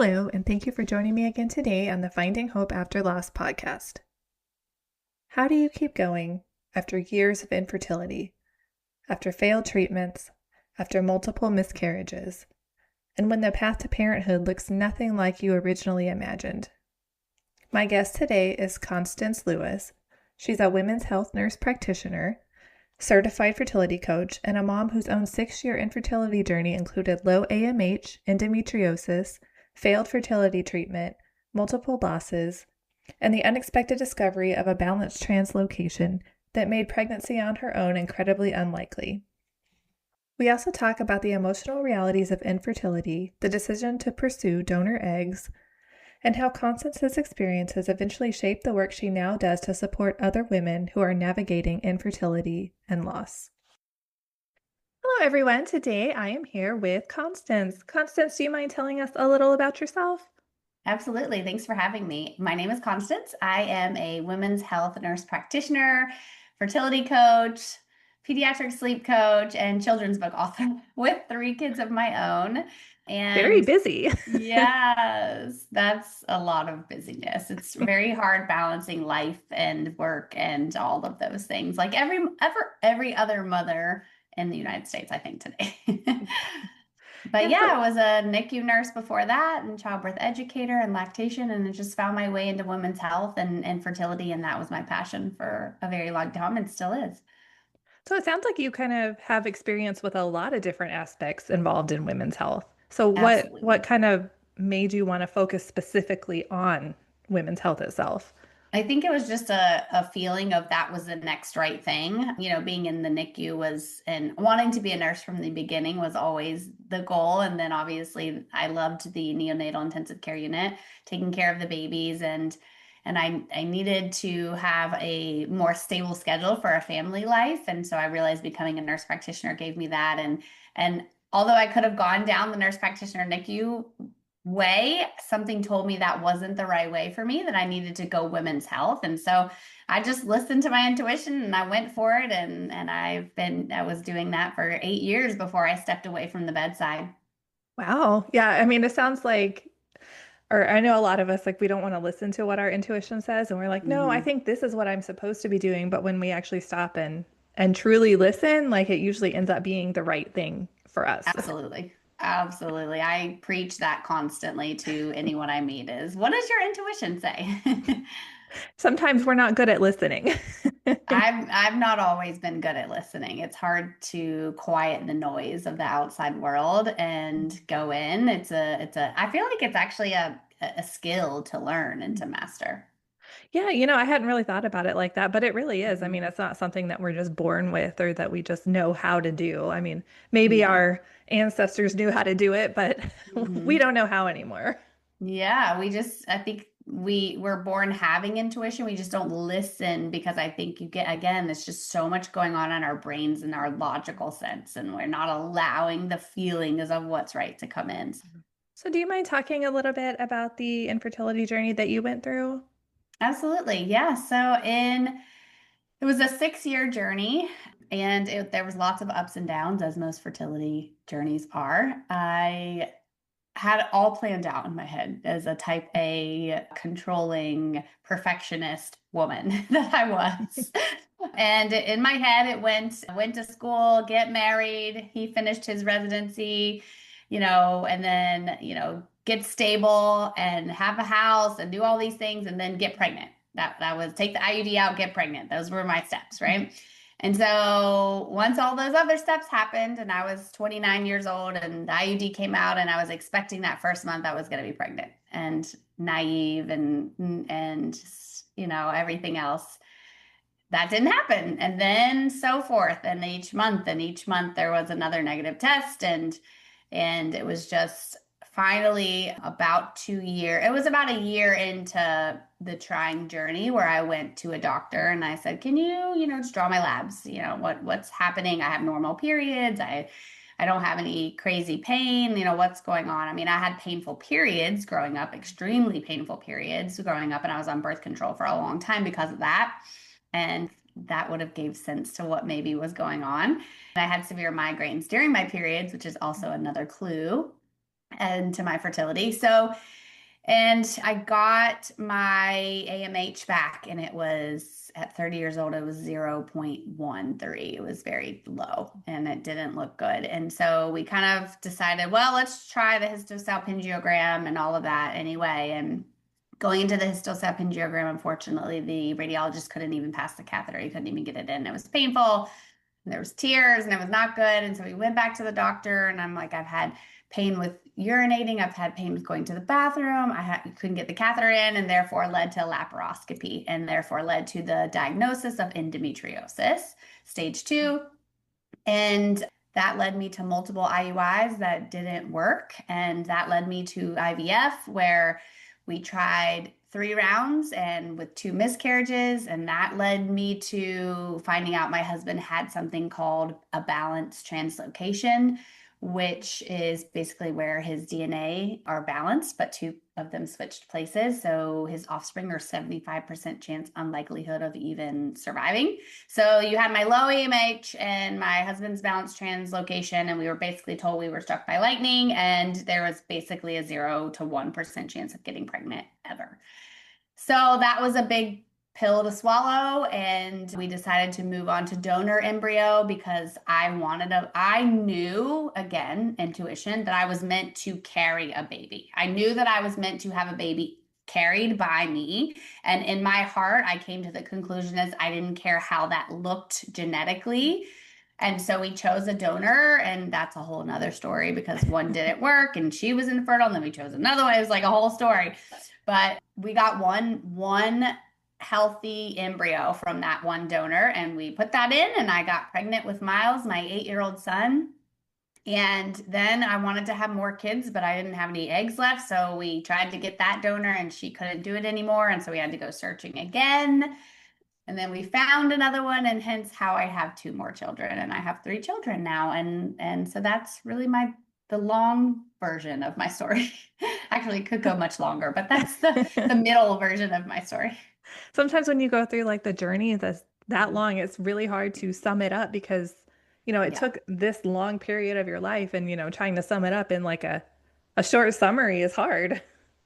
Hello, and thank you for joining me again today on the Finding Hope After Loss podcast. How do you keep going after years of infertility, after failed treatments, after multiple miscarriages, and when the path to parenthood looks nothing like you originally imagined? My guest today is Constance Lewis. She's a women's health nurse practitioner, certified fertility coach, and a mom whose own 6-year infertility journey included low AMH, endometriosis, failed fertility treatment, multiple losses, and the unexpected discovery of a balanced translocation that made pregnancy on her own incredibly unlikely. We also talk about the emotional realities of infertility, the decision to pursue donor eggs, and how Constance's experiences eventually shaped the work she now does to support other women who are navigating infertility and loss. Hello, everyone. Today I am here with Constance. Constance, do you mind telling us a little about yourself? Absolutely. Thanks for having me. My name is Constance. I am a women's health nurse practitioner, fertility coach, pediatric sleep coach, and children's book author with 3 kids of my own. Very And busy. yes, that's a lot of busyness. It's very hard balancing life and work and all of those things, like every other mother in the United States, I think, today. But Yeah, yeah, so I was a NICU nurse before that and childbirth educator and lactation, and I just found my way into women's health and fertility, and that was my passion for a very long time and still is. so it sounds like you kind of have experience with a lot of different aspects involved in women's health. So what Absolutely. kind of made you want to focus specifically on women's health itself? I think it was just a feeling of that was the next right thing. You know, being in the NICU was, and wanting to be a nurse from the beginning was always the goal. And then obviously I loved the neonatal intensive care unit, taking care of the babies, and I needed to have a more stable schedule for a family life. And so I realized becoming a nurse practitioner gave me that. And although I could have gone down the nurse practitioner NICU way, something told me that wasn't the right way for me, that I needed to go women's health. And so I just listened to my intuition and I went for it. And I was doing that for 8 years before I stepped away from the bedside. Wow. Yeah, I mean, it sounds like, or I know a lot of us, like, we don't want to listen to what our intuition says, and we're like, no, I Mhm. think this is what I'm supposed to be doing. But when we actually stop and truly listen, like, it usually ends up being the right thing for us. Absolutely. Absolutely. I preach that constantly to anyone I meet is, what does your intuition say? Sometimes we're not good at listening. I've not always been good at listening. It's hard to quiet the noise of the outside world and go in. I feel like it's actually a skill to learn and to master. Yeah, I hadn't really thought about it like that, but it really is. I mean, Mhm. it's not something that we're just born with or that we just know how to do. I mean, maybe Yeah. our ancestors knew how to do it, but we Hmm. don't know how anymore. Yeah, I think we're born having intuition. We just don't listen because I think you get, again, there's just so much going on in our brains and our logical sense, and we're not allowing the feelings of what's right to come in. So, do you mind talking a little bit about the infertility journey that you went through? Absolutely. Yeah. It was a 6-year journey, and there was lots of ups and downs, as most fertility journeys are. I had it all planned out in my head as a type A, controlling, perfectionist woman that I was. And in my head, I went to school, get married. He finished his residency, and then, get stable and have a house and do all these things and then get pregnant. That was take the IUD out, get pregnant. Those were my steps, right? And so once all those other steps happened, and I was 29 years old, and the IUD came out, and I was expecting that first month I was going to be pregnant, and naive and everything else, that didn't happen. And then so forth, and each month there was another negative test, and it was just finally about 2 year. It was about a year into the trying journey where I went to a doctor and I said, "Can you, just draw my labs? What's happening? I have normal periods. I don't have any crazy pain. What's going on?" I mean, I had painful periods growing up, extremely painful periods growing up, and I was on birth control for a long time because of that. And that would have gave sense to what maybe was going on. I had severe migraines during my periods, which is also another clue. and to my fertility. So, and I got my AMH back, and it was at 30 years old, it was 0.13. It was very low and it didn't look good. And so we kind of decided, well, let's try the histosalpingiogram and all of that anyway. And going into the histosalpingiogram, unfortunately, the radiologist couldn't even pass the catheter. He couldn't even get it in. It was painful. And there was tears and it was not good. And so we went back to the doctor, and I'm like, I've had pain with urinating. I've had pain with going to the bathroom. Couldn't get the catheter in, and therefore led to laparoscopy, and therefore led to the diagnosis of endometriosis, stage 2. And that led me to multiple IUIs that didn't work. And that led me to IVF, where we tried 3 rounds and with 2 miscarriages. And that led me to finding out my husband had something called a balanced translocation, which is basically where his DNA are balanced, but 2 of them switched places. So his offspring are 75% chance unlikelihood of even surviving. So you had my low AMH and my husband's balanced translocation, and we were basically told we were struck by lightning, and there was basically a 0 to 1% chance of getting pregnant ever. So that was a big pill to swallow, and we decided to move on to donor embryo because I knew, again, intuition, that I was meant to carry a baby. I knew that I was meant to have a baby carried by me. And in my heart, I came to the conclusion as I didn't care how that looked genetically. And so we chose a donor, and that's a whole nother story because one didn't work and she was infertile, and then we chose another one. It was like a whole story. But we got one healthy embryo from that one donor, and we put that in, and I got pregnant with Miles, my 8-year-old son. And then I wanted to have more kids, but I didn't have any eggs left. So we tried to get that donor, and she couldn't do it anymore. And so we had to go searching again. And then we found another one, and hence how I have 2 more children, and I have 3 children now. And so that's really the long version of my story. Actually, it could go much longer, but that's the middle version of my story. Sometimes when you go through like the journey that's that long, it's really hard to sum it up because, it Yeah. took this long period of your life, and, trying to sum it up in like a short summary is hard.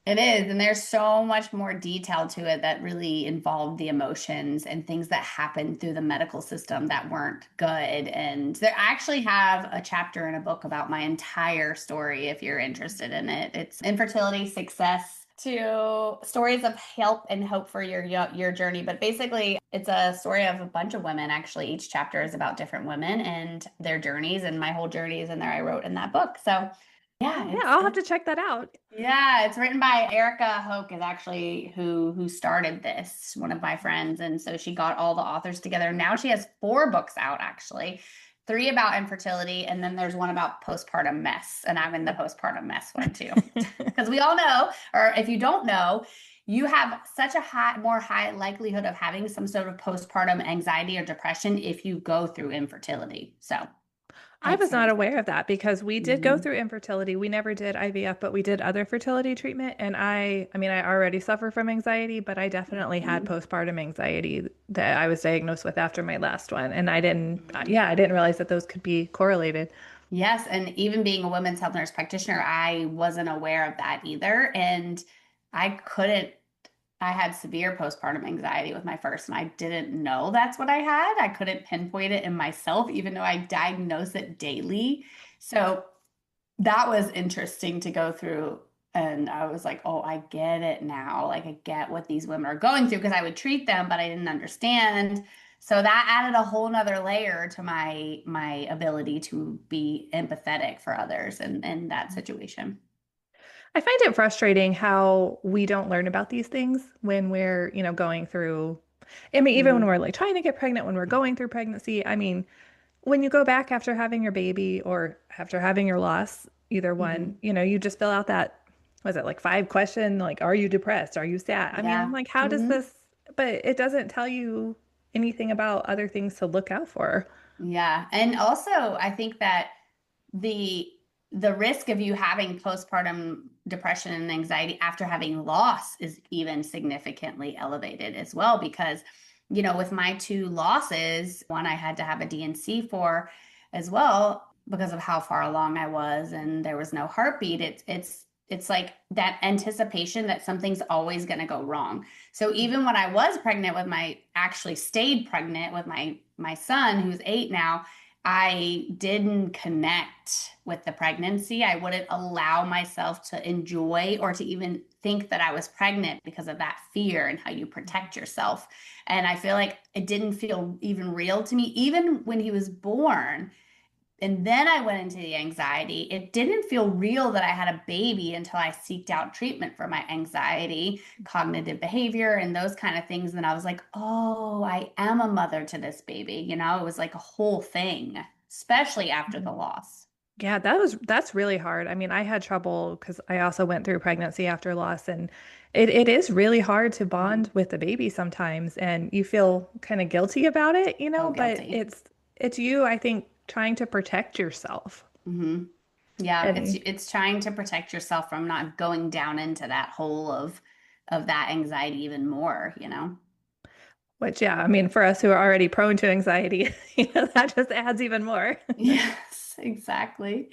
It is, and there's so much more detail to it that really involved the emotions and things that happened through the medical system that weren't good. And I actually have a chapter in a book about my entire story if you're interested in it. It's Infertility, Success to Stories of Help and Hope for your journey. But basically, it's a story of a bunch of women. Actually, each chapter is about different women and their journeys, and my whole journey is in there. I wrote in that book. So yeah, Yeah, I'll have to check that out. yeah, it's written by Erica Hoke is actually who started this, one of my friends. And so she got all the authors together. Now she has 4 books out, actually. 3 about infertility, and then there's one about postpartum mess. And I'm in the postpartum mess one too. Because we all know, or if you don't know, you have such a high likelihood of having some sort of postpartum anxiety or depression if you go through infertility. So I hence was the not reason. aware of that because we did go Mhm. through infertility. We never did IVF, but we did other fertility treatment. And I already suffer from anxiety, but I definitely had Mhm. postpartum anxiety that I was diagnosed with after my last one. And I didn't realize that those could be correlated. Yes, and even being a women's health nurse practitioner, I wasn't aware of that either. And I couldn't, I had severe postpartum anxiety with my first, and I didn't know that's what I had. I couldn't pinpoint it in myself, even though I diagnose it daily. So that was interesting to go through. And I was like, oh, I get it now. Like, I get what these women are going through because I would treat them, but I didn't understand. So that added a whole nother layer to my ability to be empathetic for others in that situation. I find it frustrating how we don't learn about these things when we're, going through. Even when Mhm. we're like trying to get pregnant, when we're going through pregnancy. When you go back after having your baby or after having your loss, either one, Mhm. you just fill out that, was it like 5 question, like, are you depressed? Are you sad? I'm Yeah. like, how does Mhm. this, but it doesn't tell you anything about other things to look out for. Yeah. And also, I think that the the risk of you having postpartum depression and anxiety after having loss is even significantly elevated as well because with my 2 losses, one I had to have a DNC for as well. because of how far along I was and there was no heartbeat, it's like that anticipation that something's always going to go wrong. So even when I was pregnant with my actually stayed pregnant with my son who's 8 now, I didn't connect with the pregnancy. I wouldn't allow myself to enjoy or to even think that I was pregnant because of that fear and how you protect yourself. And I feel like it didn't feel even real to me, even when he was born. And then I went into the anxiety. It didn't feel real that I had a baby until I seeked out treatment for my anxiety, cognitive behavior, and those kind of things. And I was like, oh, I am a mother to this baby. It was like a whole thing, especially after the loss. Yeah, that's really hard. I mean, I had trouble because I also went through pregnancy after loss, and it is really hard to Mhm. bond with the baby sometimes, and you feel kind of guilty about it, Oh, but guilty. it's you, I think, trying to protect yourself. Hmm. Yeah, it's And it's trying to protect yourself from not going down into that hole of that anxiety even more. which, yeah, I mean, for us who are already prone to anxiety, that just adds even more. Yes, exactly.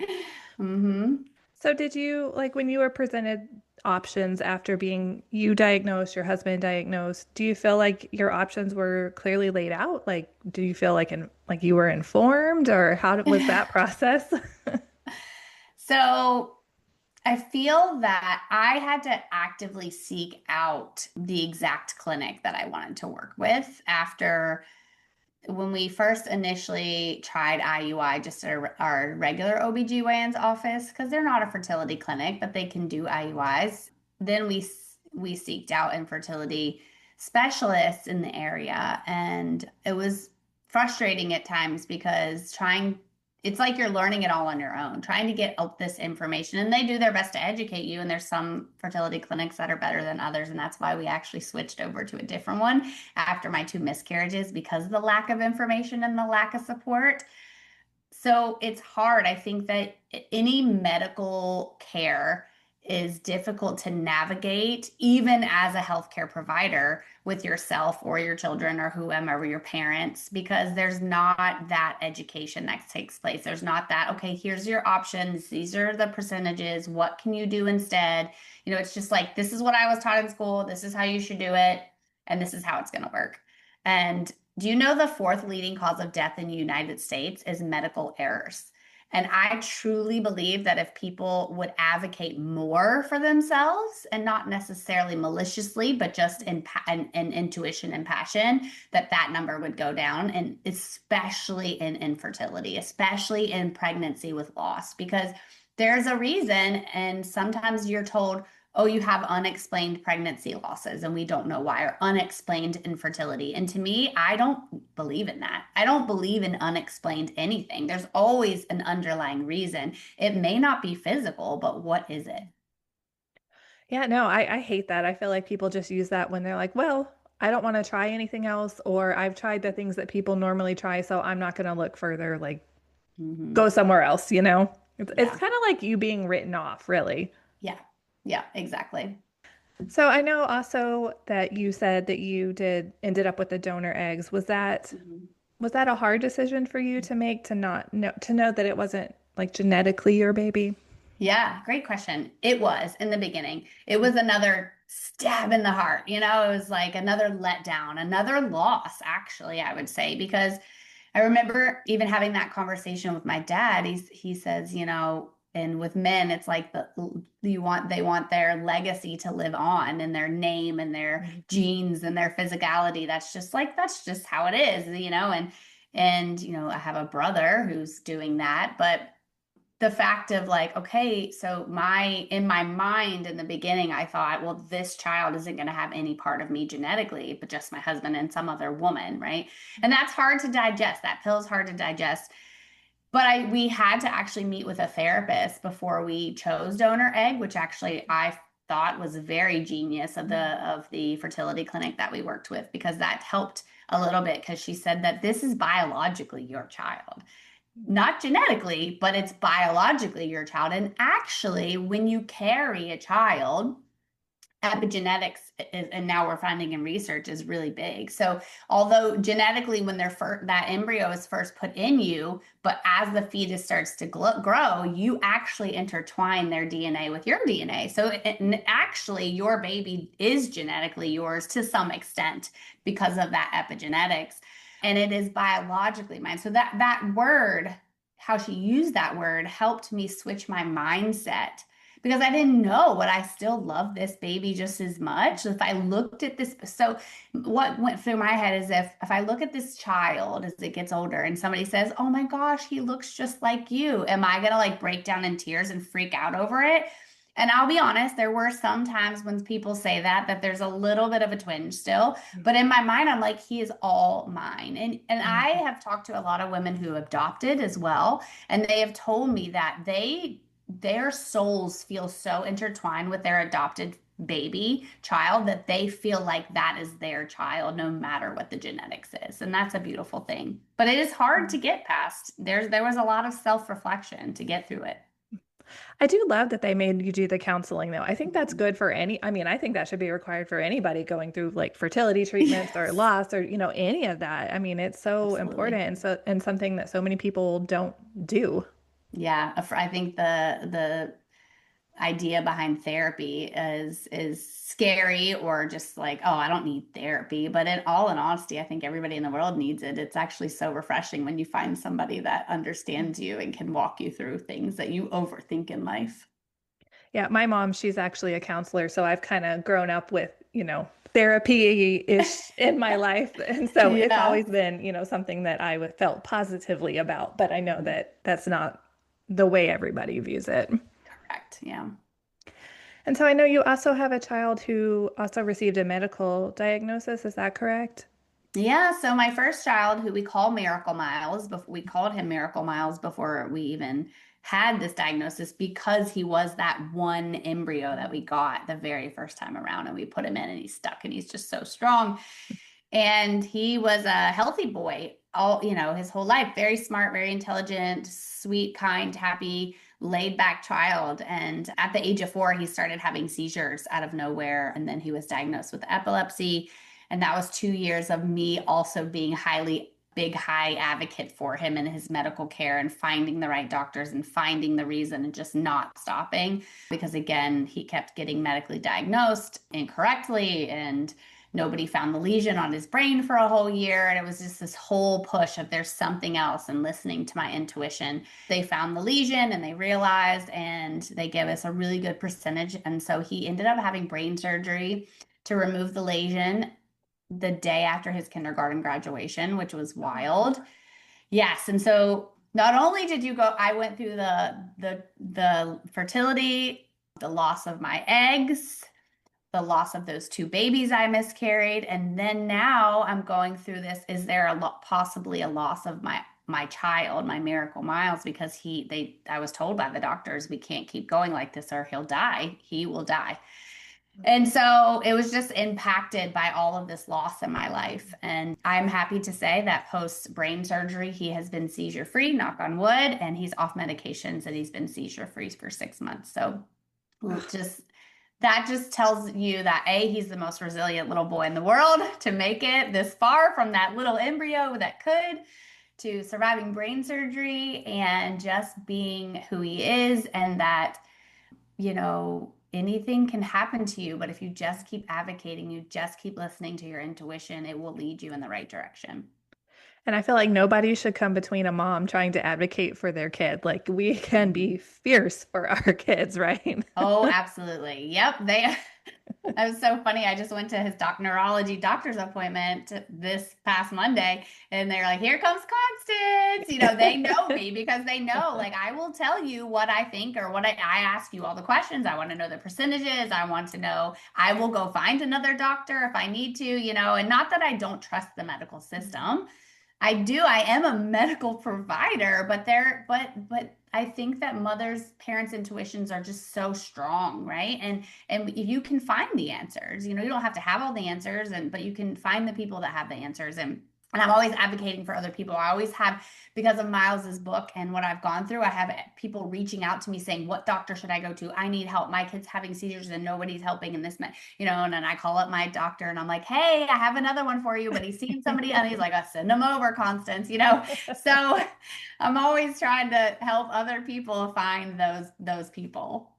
Hmm. So did you, like when you were presented options after being you diagnosed, your husband diagnosed, do you feel like your options were clearly laid out? Like, do you feel like you were informed or was that process? So I feel that I had to actively seek out the exact clinic that I wanted to work with after when we first initially tried IUI, just our regular OBGYN's office, because they're not a fertility clinic, but they can do IUIs. Then we seeked out infertility specialists in the area, and it was frustrating at times because it's like you're learning it all on your own, trying to get out this information, and they do their best to educate you. And there's some fertility clinics that are better than others, and that's why we actually switched over to a different one after my 2 miscarriages because of the lack of information and the lack of support. So it's hard. I think that any medical care is difficult to navigate, even as a healthcare provider with yourself or your children or whomever your parents, because there's not that education that takes place. There's not that, okay, here's your options. These are the percentages. What can you do instead? It's just like, this is what I was taught in school. This is how you should do it. And this is how it's going to work. And do you know the fourth leading cause of death in the United States is medical errors? And I truly believe that if people would advocate more for themselves and not necessarily maliciously, but just in intuition and passion, that number would go down. And especially in infertility, especially in pregnancy with loss, because there's a reason. And sometimes you're told, oh, you have unexplained pregnancy losses and we don't know why, or unexplained infertility. And to me, I don't believe in that. I don't believe in unexplained anything. There's always an underlying reason. It may not be physical, but what is it? Yeah, no, I hate that. I feel like people just use that when they're like, well, I don't want to try anything else, or I've tried the things that people normally try, so I'm not going to look further, like Hmm. go somewhere else. It's Yeah. kind of like you being written off, really. Yeah. Yeah, exactly. So I know also that you said that you ended up with the donor eggs. Mhm. Was that a hard decision for you to make to know that it wasn't like genetically your baby? Yeah, great question. It was in the beginning. It was another stab in the heart. It was like another letdown, another loss, actually, I would say, because I remember even having that conversation with my dad. He says, and with men, it's like they want their legacy to live on and their name and their genes and their physicality. That's just how it is. And I have a brother who's doing that, but the fact of like, okay, so in my mind in the beginning, I thought, well, this child isn't going to have any part of me genetically, but just my husband and some other woman, right? And that's hard to digest. That pill's hard to digest. But we had to actually meet with a therapist before we chose donor egg, which actually I thought was very genius of the fertility clinic that we worked with, because that helped a little bit, because she said that this is biologically your child, not genetically, but it's biologically your child. And actually, when you carry a child, epigenetics is, and now we're finding in research, is really big. So although genetically when that embryo is first put in you, but as the fetus starts to grow, you actually intertwine their DNA with your DNA. So actually your baby is genetically yours to some extent because of that epigenetics, and it is biologically mine. So that word, how she used that word, helped me switch my mindset because I didn't know, but I still love this baby just as much. If I looked at this, so what went through my head is if I look at this child as it gets older and somebody says, "Oh my gosh, he looks just like you," am I gonna like break down in tears and freak out over it? And I'll be honest, there were some times when people say that there's a little bit of a twinge still, but in my mind, I'm like, he is all mine. And I Mhm. have talked to a lot of women who adopted as well, and they have told me that their souls feel so intertwined with their adopted baby child that they feel like that is their child no matter what the genetics is. And that's a beautiful thing. But it is hard to get past. There was a lot of self-reflection to get through it. I do love that they made you do the counseling, though. I think that's good for I mean, I think that should be required for anybody going through like fertility treatments or Yes, loss or, any of that. I mean, it's so important absolutely. and something that so many people don't do. Yeah, I think the idea behind therapy is scary or just like, oh, I don't need therapy. But in honesty, I think everybody in the world needs it. It's actually so refreshing when you find somebody that understands you and can walk you through things that you overthink in life. Yeah, my mom, she's actually a counselor, so I've kind of grown up with, therapy-ish in my life. And so it's Yeah. always been, something that felt positively about, but I know that that's not the way everybody views it. Correct. Yeah. And so I know you also have a child who also received a medical diagnosis. Is that correct? Yeah, so my first child, who we call Miracle Miles, before we called him Miracle Miles before we even had this diagnosis, because he was that one embryo that we got the very first time around, and we put him in, and he's stuck, and he's just so strong. And he was a healthy boy his whole life, very smart, very intelligent, sweet, kind, happy, laid back child. And at the age of 4, he started having seizures out of nowhere. And then he was diagnosed with epilepsy. And that was 2 years of me also being high advocate for him and his medical care and finding the right doctors and finding the reason and just not stopping. Because again, he kept getting medically diagnosed incorrectly, and nobody found the lesion on his brain for a whole year. And it was just this whole push of there's something else, and listening to my intuition. They found the lesion and they realized, and they gave us a really good percentage. And so he ended up having brain surgery to remove the lesion the day after his kindergarten graduation, which was wild. Yes. And so not only did you go, I went through the fertility, the loss of my eggs, the loss of those 2 babies I miscarried, and then now I'm going through this. Is there possibly a loss of my child, my Miracle Miles, because I was told by the doctors we can't keep going like this or he'll die. He will die. And so it was just impacted by all of this loss in my life. And I'm happy to say that post brain surgery, he has been seizure free, knock on wood, and he's off medications and he's been seizure free for 6 months. So just that just tells you that A, he's the most resilient little boy in the world to make it this far from that little embryo that could to surviving brain surgery and just being who he is, and that, anything can happen to you, but if you just keep advocating, you just keep listening to your intuition, it will lead you in the right direction. And I feel like nobody should come between a mom trying to advocate for their kid. Like we can be Mhm. fierce for our kids, right? Oh, absolutely. Yep. That was so funny. I just went to his neurology doctor's appointment this past Monday, and they're like, "Here comes Constance." They know me because they know, like, I will tell you what I think, or I ask you all the questions. I want to know the percentages. I want to know. I will go find another doctor if I need to, and not that I don't trust the medical system. I do. I am a medical provider, but I think that parents' intuitions are just so strong, right? And you can find the answers. You don't have to have all the answers, but you can find the people that have the answers. And And I'm always advocating for other people. I always have, because of Miles's book and what I've gone through, I have people reaching out to me saying, "What doctor should I go to? I need help. My kid's having seizures and nobody's helping." And and then I call up my doctor and I'm like, "Hey, I have another one for you," but he's seen somebody and he's like, "I send him over, Constance." So I'm always trying to help other people find those people.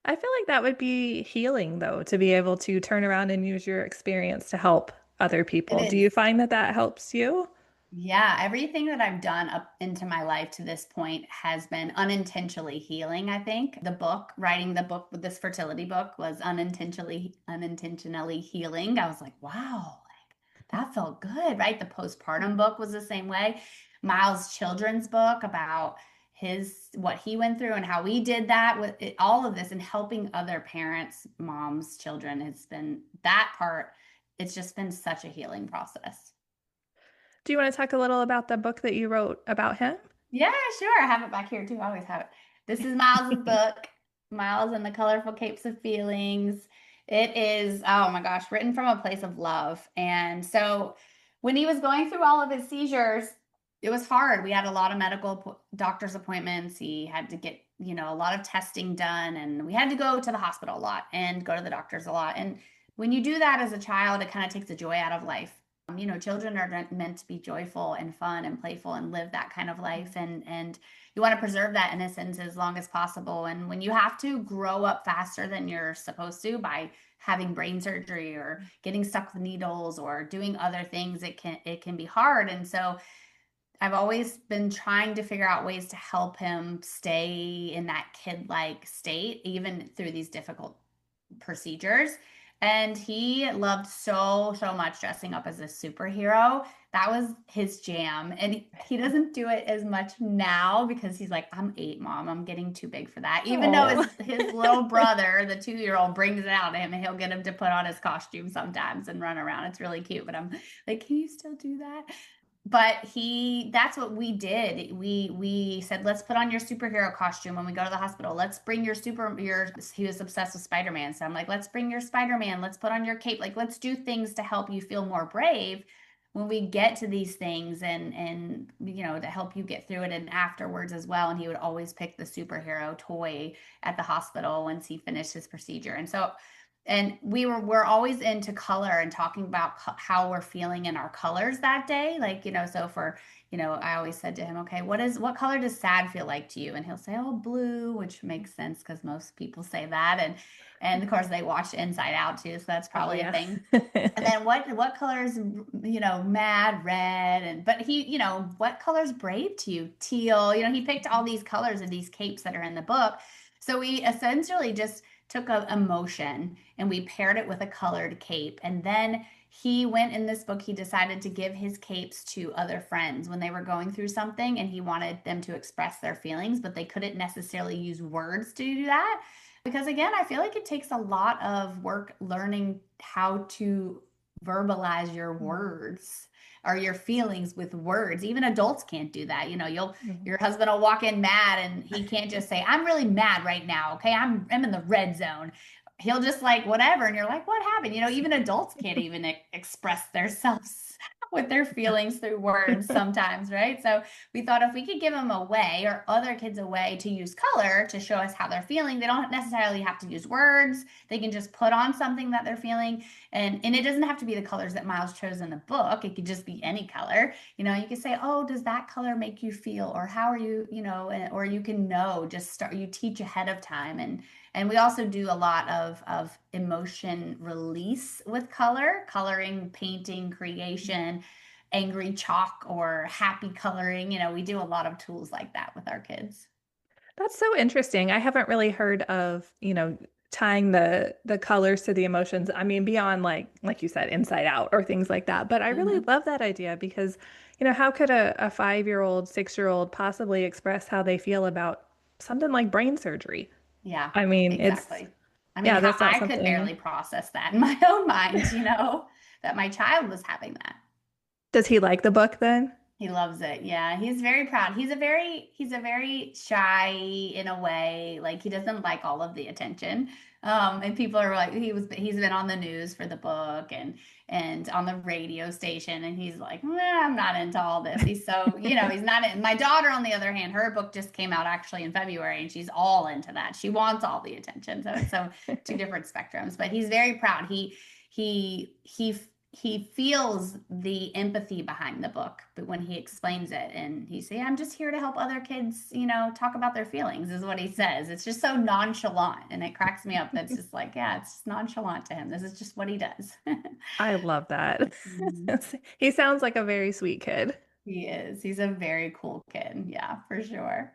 I feel like that would be healing, though, to be able to turn around and use your experience to help other It people. Do you is. find that that helps you? Yeah, everything that I've done up into my life to this point has been unintentionally healing, I think. Writing the book with this fertility book was unintentionally healing. I was like, wow, like that felt good, right? The postpartum book was the same way. Miles' children's book about his what he went through and how we did that with it, all of this and helping other parents, moms, children has been that part. It's just been such a healing process. Do you want to talk a little about the book that you wrote about him? Yeah, sure. I have it back here too. I always have it. This is Miles's book, Miles and the Colorful Capes of Feelings. It is, oh my gosh, written from a place of love. And so when he was going through all of his seizures, it was hard. We had a lot of doctor's appointments. He had to get, a lot of testing done, and we had to go to the hospital a lot and go to the doctors a lot. And when you do that as a child, it kind of takes the joy out of life. Children are meant to be joyful and fun and playful and live that kind of life, and you want to preserve that innocence as long as possible. And when you have to grow up faster than you're supposed to by having brain surgery or getting stuck with needles or doing other things, it can be hard. And so I've always been trying to figure out ways to help him stay in that kid-like state, even through these difficult procedures. And he loved so, so much dressing up as a superhero. That was his jam. And he doesn't do it as much now because he's like, "I'm 8, mom. I'm getting too big for that." Even though Oh, his little brother, the 2-year-old, brings it out of him and he'll get him to put on his costume sometimes and run around. It's really cute. But I'm like, "Can you still do that?" But that's what we did. We said, "Let's put on your superhero costume when we go to the hospital. Let's bring your he was obsessed with Spider-Man. So I'm like, "Let's bring your Spider-Man. Let's put on your cape. Like, let's do things to help you feel more brave when we get to these things, and to help you get through it and afterwards as well." And he would always pick the superhero toy at the hospital once he finished his procedure. And we're always into color and talking about how we're feeling in our colors that day. Like, so for, I always said to him, "Okay, what color does sad feel like to you?" And he'll say, "Oh, blue," which makes sense because most people say that. And of course they watch Inside Out too, so that's oh probably a yeah. thing. And then what color is, mad, red, but what color is brave to you? Teal. He picked all these colors of these capes that are in the book. So we essentially just took a emotion and we paired it with a colored cape. And then he went in this book, he decided to give his capes to other friends when they were going through something and he wanted them to express their feelings, but they couldn't necessarily use words to do that. Because again, I feel like it takes a lot of work learning how to verbalize your words or your feelings with words. Even adults can't do that. Mhm. Your husband will walk in mad and he can't just say, "I'm really mad right now. Okay. I'm in the red zone." He'll just like whatever. And you're like, "What happened?" Even adults can't even express themselves with their feelings through words sometimes, right? So we thought if we could give them a way or other kids a way to use color to show us how they're feeling, they don't necessarily have to use words. They can just put on something that they're feeling. And it doesn't have to be the colors that Miles chose in the book. It could just be any color. You could say, "Oh, does that color make you feel?" Or "How are you?" Or you can just start, you teach ahead of time. And we also do a lot of emotion release with coloring, painting, creation, angry chalk or happy coloring. We do a lot of tools like that with our kids. That's so interesting. I haven't really heard of, tying the colors to the emotions. I mean, beyond like you said, Inside Out or things like that. But I really Hmm. love that idea because, how could a 5-year-old, 6-year-old possibly express how they feel about something like brain surgery? Yeah, I mean, exactly. I mean, yeah, that's not I could something. barely process that in my own mind, that my child was having that. Does he like the book then? He loves it. Yeah, he's very proud. He's a very shy in a way. Like he doesn't like all of the attention. And people are like he's been on the news for the book and on the radio station and he's like, nah, I'm not into all this. He's so, he's not in. My daughter, on the other hand, her book just came out actually in February and she's all into that. She wants all the attention. So it's so two different spectrums, but he's very proud. He feels the empathy behind the book, but when he explains it and he say, I'm just here to help other kids, talk about their feelings is what he says. It's just so nonchalant and it cracks me up. That's just like, yeah, it's just nonchalant to him. This is just what he does. I love that. Mhm. He sounds like a very sweet kid. He is. He's a very cool kid. Yeah, for sure.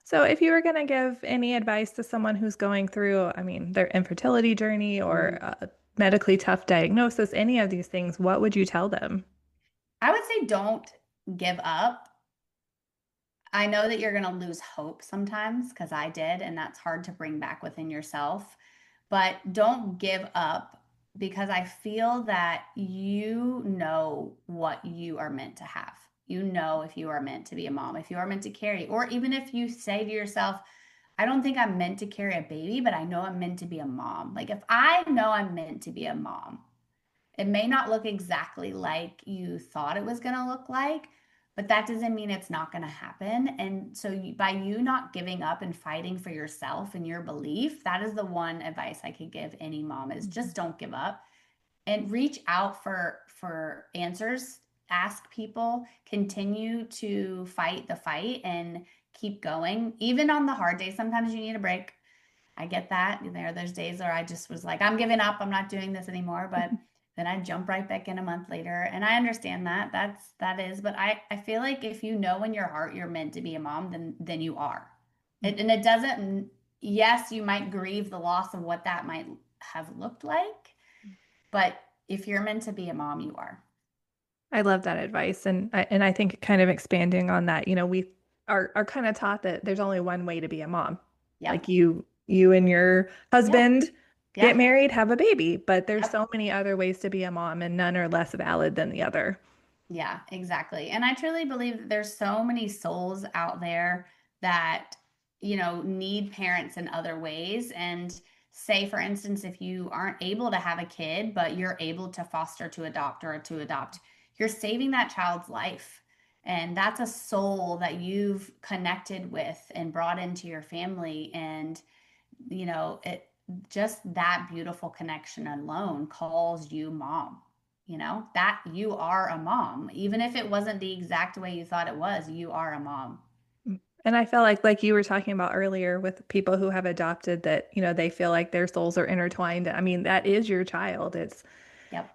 So, if you were going to give any advice to someone who's going through, I mean, their infertility journey or Mhm. a medically tough diagnosis, any of these things, what would you tell them? I would say don't give up. I know that you're going to lose hope sometimes because I did, and that's hard to bring back within yourself. But don't give up because I feel that you know what you are meant to have. You know if you are meant to be a mom, if you are meant to carry, or even if you say to yourself, I don't think I'm meant to carry a baby, but I know I'm meant to be a mom. Like if I know I'm meant to be a mom, it may not look exactly like you thought it was going to look like, but that doesn't mean it's not going to happen. And so by you not giving up and fighting for yourself and your belief, that is the one advice I could give any mom is just don't give up and reach out for answers, ask people, continue to fight the fight and keep going. Even on the hard days, sometimes you need a break. I get that. There's days where I just was like, I'm giving up. I'm not doing this anymore. But then I jump right back in a month later. And I understand that. That is. But I feel like if you know in your heart you're meant to be a mom, then you are. And it doesn't, yes, you might grieve the loss of what that might have looked like. But if you're meant to be a mom, you are. I love that advice. And I think kind of expanding on that, we are kind of taught that there's only one way to be a mom. Like Yep. you and your Yeah. husband get Yeah. married, have a baby, but there's Yep. so many other ways to be a mom and none are less valid than the other. Yeah, exactly. And I truly believe that there's so many souls out there that, need parents in other ways. And say, for instance, if you aren't able to have a kid, but you're able to foster to adopt or to adopt, you're saving that child's life. And that's a soul that you've connected with and brought into your family. And, it just that beautiful connection alone calls you mom. That you are a mom. Even if it wasn't the exact way you thought it was, you are a mom. And I felt like you were talking about earlier with people who have adopted that, they feel like their souls are intertwined. I mean, that is your child. It's, Yep.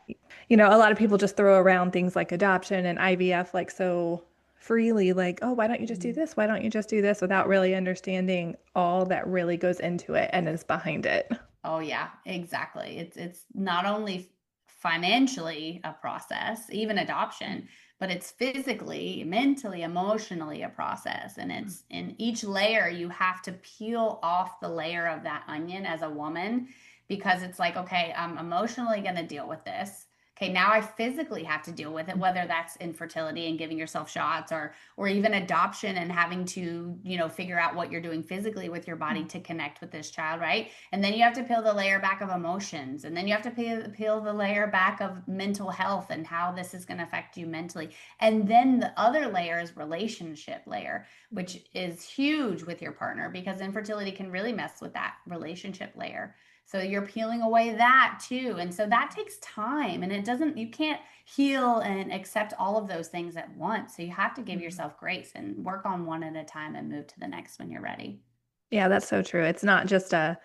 a lot of people just throw around things like adoption and IVF like so freely, like, oh, why don't you just do Mhm. this? Why don't you just do this without really understanding all that really goes into it and is behind it. Oh yeah, exactly. It's not only financially a process, even adoption, but it's physically, mentally, emotionally a process. And it's in each layer you have to peel off the layer of that onion as a woman because it's like, okay, I'm emotionally going to deal with this. Okay, now I physically have to deal with it, whether that's infertility and giving yourself shots or even adoption and having to, figure out what you're doing physically with your body to connect with this child, right? And then you have to peel the layer back of emotions. And then you have to peel the layer back of mental health and how this is going to affect you mentally. And then the other layer is relationship layer, which is huge with your partner because infertility can really mess with that relationship layer. So you're peeling away that too. And so that takes time and you can't heal and accept all of those things at once. So you have to give yourself grace and work on one at a time and move to the next when you're ready. Yeah, that's so true. It's not just okay,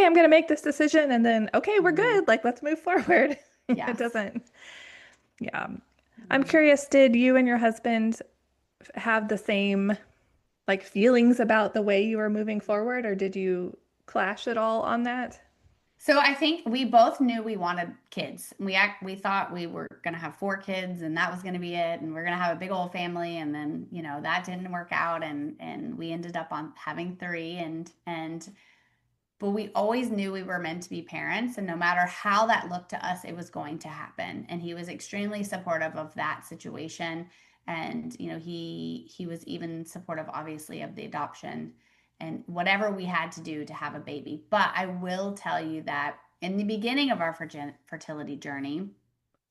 I'm going to make this decision and then, okay, we're Mhm. good. Like, let's move forward. It Yes. doesn't. Yeah. I'm Mhm. curious, did you and your husband have the same like feelings about the way you were moving forward, or did you clash at all on that? So I think we both knew we wanted kids. We thought we were going to have four kids and that was going to be it and we're going to have a big old family and then, that didn't work out and we ended up on having three and but we always knew we were meant to be parents and no matter how that looked to us it was going to happen and he was extremely supportive of that situation And he was even supportive, obviously, of the adoption and whatever we had to do to have a baby. But I will tell you that in the beginning of our fertility journey,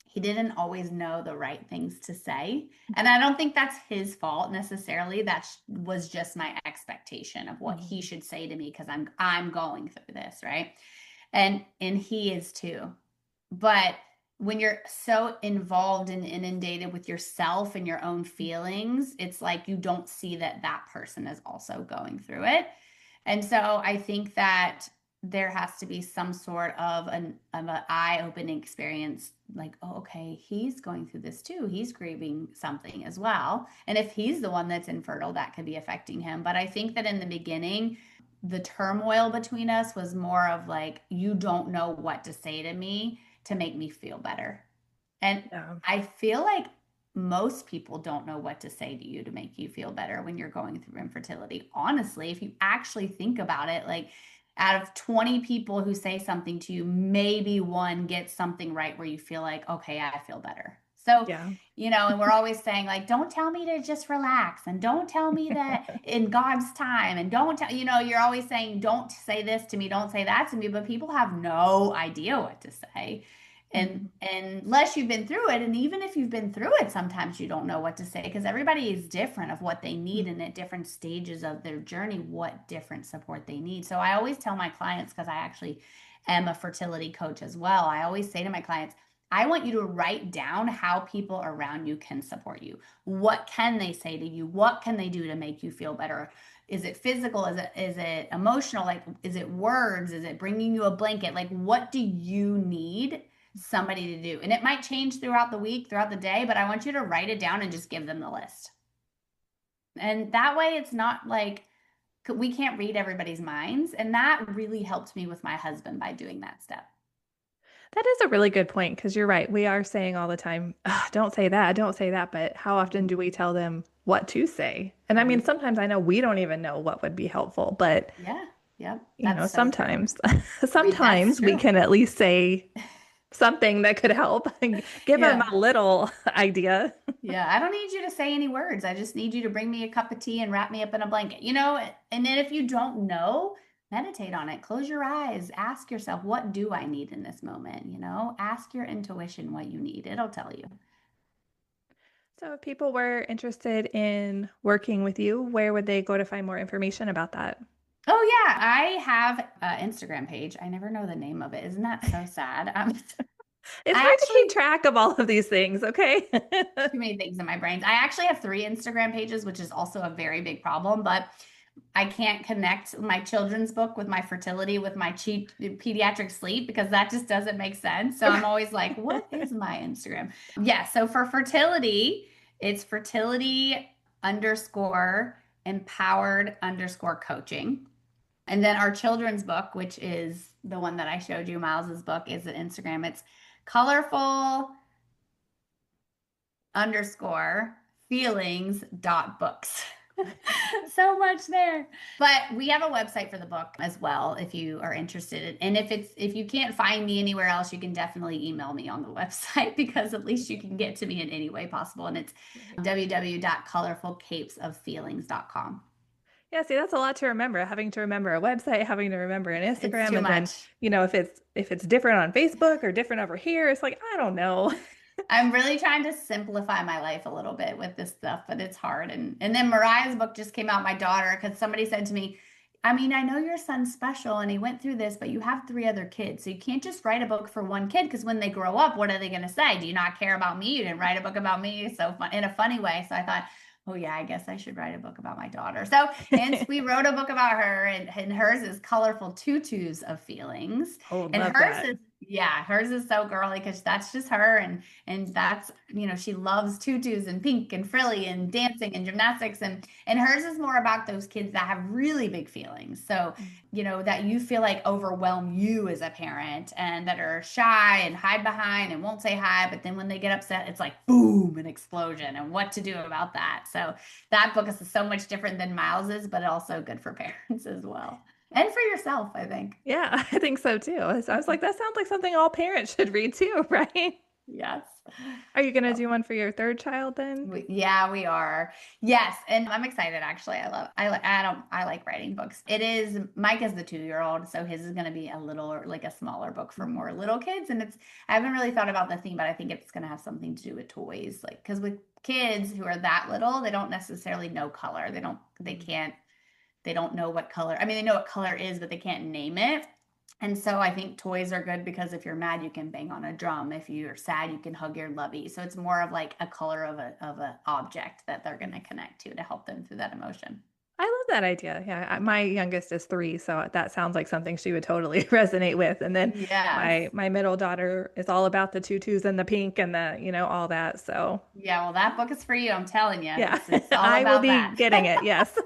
he didn't always know the right things to say. And I don't think that's his fault necessarily. That was just my expectation of what he Mhm. should say to me because I'm going through this, right? And he is too. But when you're so involved and inundated with yourself and your own feelings, it's like you don't see that that person is also going through it. And so I think that there has to be some sort of an eye-opening experience, like, oh, okay, he's going through this too. He's grieving something as well. And if he's the one that's infertile, that could be affecting him. But I think that in the beginning, the turmoil between us was more of like, you don't know what to say to me to make me feel better. And Yeah. I feel like most people don't know what to say to you to make you feel better when you're going through infertility. Honestly, if you actually think about it, like out of 20 people who say something to you, maybe one gets something right where you feel like, okay, I feel better. So, Yeah. and we're always saying, like, don't tell me to just relax and don't tell me that in God's time and don't tell, you're always saying, don't say this to me, don't say that to me, but people have no idea what to say. And unless you've been through it, and even if you've been through it, sometimes you don't know what to say because everybody is different of what they need Mhm. and at different stages of their journey, what different support they need. So I always tell my clients, because I actually am a fertility coach as well, I always say to my clients, I want you to write down how people around you can support you. What can they say to you? What can they do to make you feel better? Is it physical? Is it emotional? Like, is it words? Is it bringing you a blanket? Like, what do you need somebody to do? And it might change throughout the week, throughout the day, but I want you to write it down and just give them the list. And that way it's not like we can't read everybody's minds. And that really helped me with my husband by doing that step. That is a really good point because you're right. We are saying all the time, "Ugh, don't say that, don't say that." But how often do we tell them what to say? And I mean, Mhm. sometimes I know we don't even know what would be helpful, but Yeah. Yep. That's so true. sometimes, That's sometimes we true. can at least say something that could help and give them Yeah. a little idea. Yeah. I don't need you to say any words. I just need you to bring me a cup of tea and wrap me up in a blanket. And then if you don't know, meditate on it. Close your eyes. Ask yourself, what do I need in this moment? Ask your intuition what you need. It'll tell you. So if people were interested in working with you, where would they go to find more information about that? Oh yeah, I have an Instagram page. I never know the name of it. Isn't that so sad? It's I hard to keep actually track of all of these things, okay? too many things in my brain. I actually have three Instagram pages, which is also a very big problem, but I can't connect my children's book with my fertility with my cheap pediatric sleep because that just doesn't make sense. So I'm always like, what is my Instagram? Yeah, so for fertility, it's fertility underscore empowered underscore coaching. And then our children's book, which is the one that I showed you, Miles's book, is an Instagram. It's colorful underscore feelings dot books. So much there. But we have a website for the book as well if you are interested. And if you can't find me anywhere else, you can definitely email me on the website because at least you can get to me in any way possible. And it's Right. www.colorfulcapesofeelings.com. Yeah, see, that's a lot to remember. Having to remember a website, having to remember an It's Instagram, too and then, much. if it's different on Facebook or different over here, it's like, I don't know. I'm really trying to simplify my life a little bit with this stuff, but it's hard. And then Mariah's book just came out, my daughter, because somebody said to me, I mean, I know your son's special and he went through this, but you have three other kids. So you can't just write a book for one kid because when they grow up, what are they going to say? Do you not care about me? You didn't write a book about me. So fun, in a funny way. So I thought, oh yeah, I guess I should write a book about my daughter. So hence we wrote a book about her and hers is colorful tutus of feelings. Oh, And love hers that. is yeah, hers is so girly because that's just her and that's she loves tutus and pink and frilly and dancing and gymnastics and hers is more about those kids that have really big feelings. So that you feel like overwhelm you as a parent and that are shy and hide behind and won't say hi, but then when they get upset, it's like boom, an explosion and what to do about that. So that book is so much different than Miles's, but also good for parents as well. And for yourself, I think. Yeah, I think so too. I was like, that sounds like something all parents should read too, right? Yes. Are you going to do one for your third child then? Yeah, we are. Yes, and I'm excited actually. I like writing books. It is Mike is the 2-year-old, so his is going to be a little like a smaller book for more little kids, and it's I haven't really thought about the theme, but I think it's going to have something to do with toys, like because with kids who are that little, they don't necessarily know color. They don't know what color. I mean, they know what color is, but they can't name it. And so I think toys are good because if you're mad, you can bang on a drum. If you're sad, you can hug your lovey. So it's more of like a color of a object that they're going to connect to help them through that emotion. I love that idea. Yeah, my youngest is 3, so that sounds like something she would totally resonate with. And then Yes. my middle daughter is all about the tutus and the pink and the, all that. So Yeah, well, that book is for you. I'm telling you, yeah, it's all I will about be that. getting it. Yes.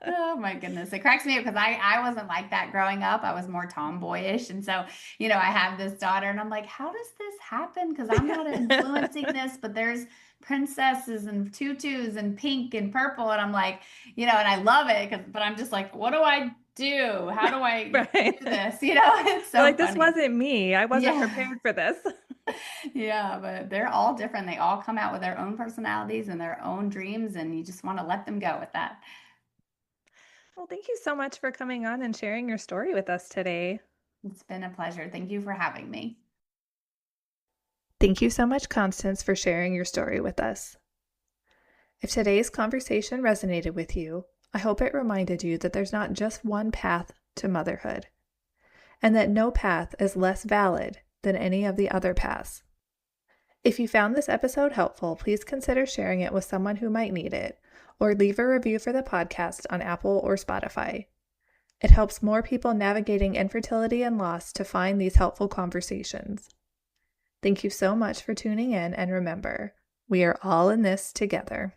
Oh my goodness. It cracks me up because I wasn't like that growing up. I was more tomboyish. And so, I have this daughter and I'm like, how does this happen? Because I'm not influencing this, but there's princesses and tutus and pink and purple. And I'm like, and I love it. But I'm just like, what do I do? How do I Right. do this? It's You're so like, this funny. wasn't me. I wasn't Yeah. prepared for this. Yeah, but they're all different. They all come out with their own personalities and their own dreams. And you just want to let them go with that. Well, thank you so much for coming on and sharing your story with us today. It's been a pleasure. Thank you for having me. Thank you so much, Constance, for sharing your story with us. If today's conversation resonated with you, I hope it reminded you that there's not just one path to motherhood, and that no path is less valid than any of the other paths. If you found this episode helpful, please consider sharing it with someone who might need it, or leave a review for the podcast on Apple or Spotify. It helps more people navigating infertility and loss to find these helpful conversations. Thank you so much for tuning in, and remember, we are all in this together.